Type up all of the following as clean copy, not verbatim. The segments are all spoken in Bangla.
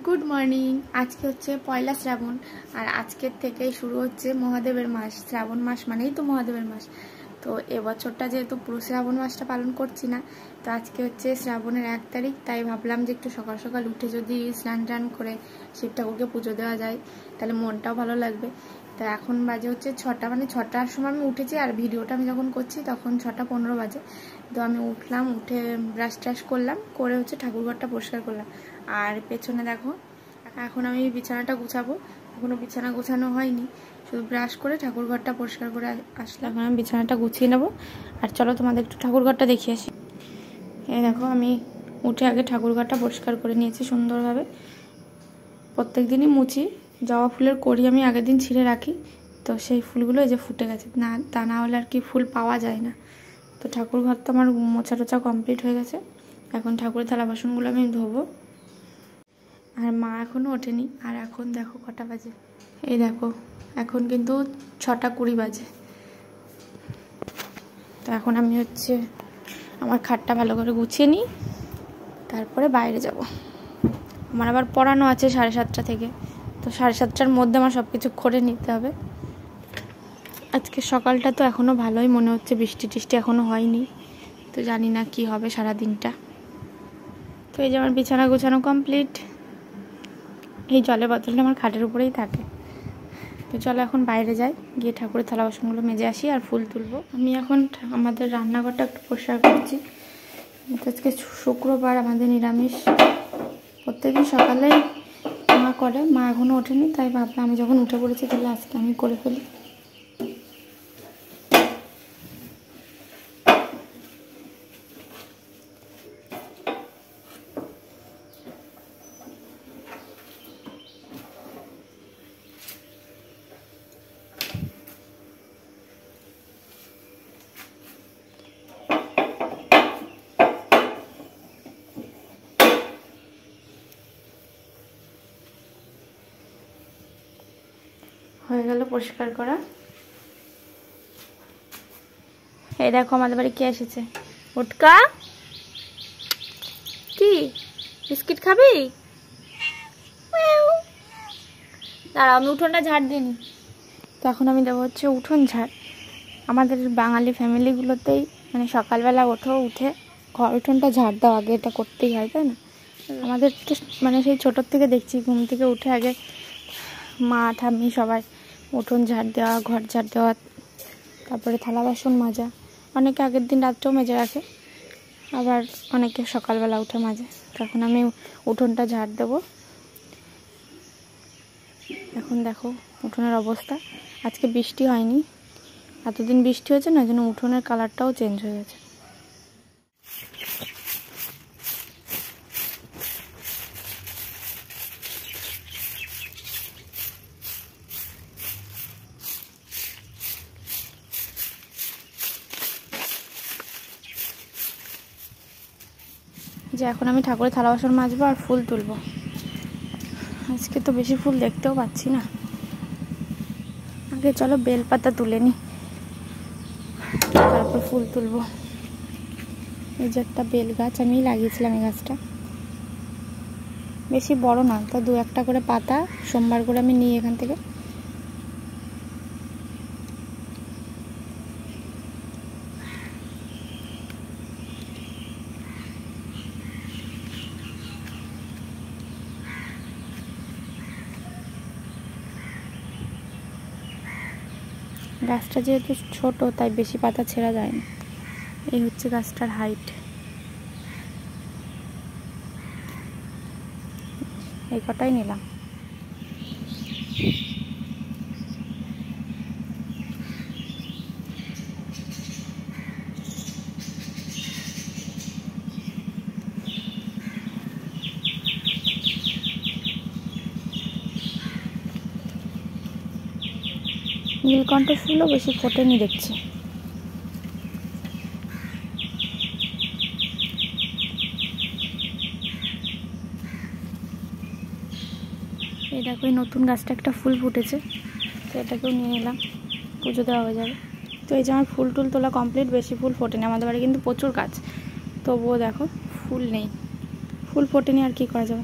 Good morning. आज के होच्छे पयला श्रावण और आजकेर थेके शुरू होच्छे महादेवेर मास। श्रावण मास मानेई तो महादेवेर मास। तो এবছরটা जेहेतु पुरो श्रावण मासटा पालन करछि ना, तो आज के होच्छे श्रावणेर 1 तारिख, ताई भाबलाम जे एकटु सकाल सकाल उठे जदि स्नान टान करे शिव ठाकुरके पुजो देওয়া যায় ताहले मनटाও भालो लागबे। तो এখন बाजे होच्छे 6টা, মানে 6টার সময় আমি উঠেছি আর ভিডিওটা আমি যখন করছি তখন 6টা 15 বাজে। তো আমি উঠলাম, উঠে ব্রাশ ট্রাশ করলাম, করে হচ্ছে ঠাকুরঘরটা পরিষ্কার করলাম। আর পেছনে দেখো এখন আমি বিছানাটা গুছাবো, এখনো বিছানা গোছানো হয়নি, শুধু ব্রাশ করে ঠাকুরঘরটা পরিষ্কার করে আসলাম। এখন আমি বিছানাটা গুছিয়ে নেবো। আর চলো তোমাদের একটু ঠাকুরঘরটা দেখিয়ে আসি। এই দেখো আমি উঠে আগে ঠাকুরঘরটা পরিষ্কার করে নিয়েছি সুন্দরভাবে। প্রত্যেক দিনই মুছি। জবা ফুলের কড়ি আমি আগের দিন ছিঁড়ে রাখি, তো সেই ফুলগুলো এই যে ফুটে গেছে, না তা না হলে আর কি ফুল পাওয়া যায় না। তো ঠাকুরঘর তো আমার মোছা টোছা কমপ্লিট হয়ে গেছে। এখন ঠাকুরের থালা বাসনগুলো আমি ধোবো। আর মা এখনও ওঠেনি। আর এখন দেখো কটা বাজে, এই দেখো এখন কিন্তু 6টা 20 বাজে। তো এখন আমি হচ্ছে আমার খাটটা ভালো করে গুছিয়ে নিই, তারপরে বাইরে যাব। আমার আবার পড়ানো আছে 7:30 থেকে, তো 7:30টার মধ্যে আমার সব কিছু করে নিতে হবে। আজকে সকালটা তো এখনও ভালোই মনে হচ্ছে, বৃষ্টি টিষ্টি এখনও হয়নি, তো জানি না কি হবে সারা দিনটা। তো এই যে আমার বিছানা গোছানো কমপ্লিট। এই জলের বোতলটা আমার খাটের উপরেই থাকে। তো চলো এখন বাইরে যাই, গিয়ে ঠাকুরের থালা বাসনগুলো মেজে আসি আর ফুল তুলবো। আমি এখন আমাদের রান্নাঘরটা একটু পরিষ্কার করছি। আজকে শুক্রবার, আমাদের নিরামিষ। প্রত্যেকদিন সকালে মা করে, মা এখনও ওঠেনি, তাই ভাবলাম আমি যখন উঠে পড়েছি তাহলে আজকে আমি করে ফেলি। হয়ে গেল পরিষ্কার করা। এই দেখো আমাদের বাড়ি কে এসেছে। উটকা, কি বিস্কিট খাবি? দাঁড়া আমি উঠোনটা ঝাড় দিইনি। তো এখন আমি দেবো হচ্ছে উঠোন ঝাড়। আমাদের বাঙালি ফ্যামিলিগুলোতেই মানে সকালবেলা উঠে ঘর উঠোনটা ঝাড় দাও আগে, এটা করতেই হয়, তাই না? আমাদের তো মানে সেই ছোটোর থেকে দেখছি, ঘুম থেকে উঠে আগে মা ঠাম্মি সবাই উঠোন ঝাড় দেওয়া, ঘর ঝাড় দেওয়া, তারপরে থালা বাসন মাজা। অনেকে আগের দিন রাত্রেও মেজে রাখে, আবার অনেকে সকালবেলা উঠে মাজে। তখন আমি উঠোনটা ঝাড় দেবো। এখন দেখো উঠোনের অবস্থা। আজকে বৃষ্টি হয়নি, এতদিন বৃষ্টি হয়েছে না, যেন উঠোনের কালারটাও চেঞ্জ হয়ে গেছে। যে এখন আমি ঠাকুরের থালা বাসন মাজবো আর ফুল তুলবো। আজকে তো বেশি ফুল দেখতেও পাচ্ছি না। আগে চলো বেলপাতা তুলে নি, তারপর ফুল তুলবো। এই যে একটা বেল গাছ আমি লাগিয়েছিলাম, এই গাছটা বেশি বড় না, তো 2-1টা করে পাতা সোমবার করে আমি নিই এখান থেকে। গাছটা যেহেতু ছোট তাই বেশি পাতা ছেঁড়া যায় না। এই হচ্ছে গাছটার হাইট, এই কটাই নিলাম। নীলকণ্ঠ ফুলও বেশি ফোটেনি দেখছি। এই দেখো এই নতুন গাছটা একটা ফুল ফুটেছে, তো এটাকেও নিয়ে নিলাম, পুজো দেওয়া হয়ে যাবে। তো এই যে আমার ফুল টুল তোলা কমপ্লিট। বেশি ফুল ফোটেনি, আমাদের বাড়ি কিন্তু প্রচুর গাছ, তবুও দেখো ফুল নেই, ফুল ফোটেনি, আর কি করা যাবে।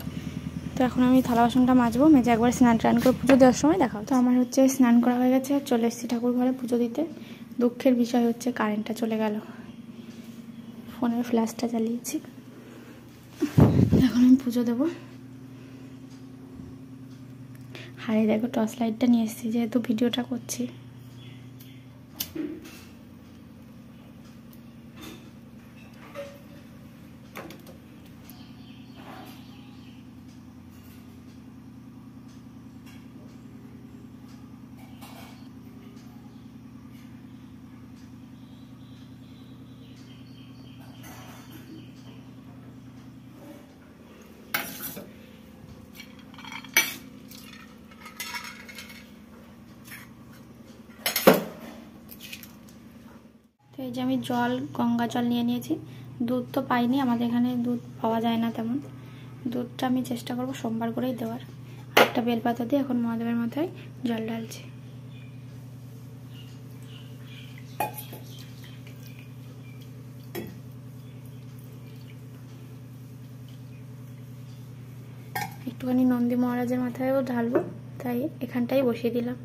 তো এখন আমি থালা বাসনটা মাজবো, মেজে একবার স্নান টান করে পুজো দেওয়ার সময় দেখা। তো আমার হচ্ছে স্নান করা হয়ে গেছে, আর চলে এসেছি ঠাকুর ঘরে পুজো দিতে। দুঃখের বিষয় হচ্ছে কারেন্টটা চলে গেল, ফোনের ফ্ল্যাশটা জ্বালিয়েছি। এখন আমি পুজো দেবো। হারে দেখো টর্চ লাইটটা নিয়ে এসেছি যেহেতু ভিডিওটা করছি। তো এই যে আমি জল, গঙ্গা জল নিয়ে নিয়েছি। দুধ তো পাইনি, আমাদের এখানে দুধ পাওয়া যায় না তেমন। দুধটা আমি চেষ্টা করব সোমবার করেই দেওয়ার। একটা বেলপাতা দিয়ে এখন মহাদেবের মাথায় জল ঢালছি। একটুখানি নন্দী মহারাজের মাথায়ও ঢালবো, তাই এখানটাই বসিয়ে দিলাম।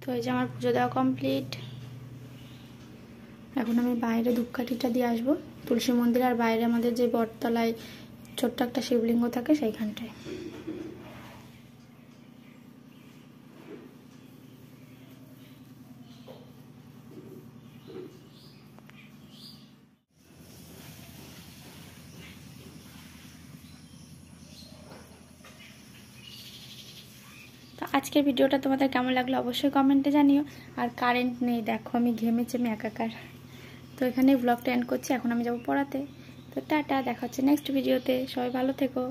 তো এই যে আমার পুজো দেওয়া কমপ্লিট। এখন আমি বাইরে ধূপকাঠিটা দিয়ে আসবো তুলসী মন্দির, আর বাইরে আমাদের যে বটতলায় ছোট্ট একটা শিবলিঙ্গ থাকে সেইখানটায়। তো আজকের ভিডিওটা তোমাদের কেমন লাগলো অবশ্যই কমেন্টে জানিও। আর কারেন্ট নেই, দেখো আমি ঘেমে চেমে একাকার। তো এখানেই ব্লগটা এন্ড করছি, এখন আমি যাবো পড়াতে। তো টাটা, দেখা হচ্ছে নেক্সট ভিডিওতে, সবাই ভালো থেকো।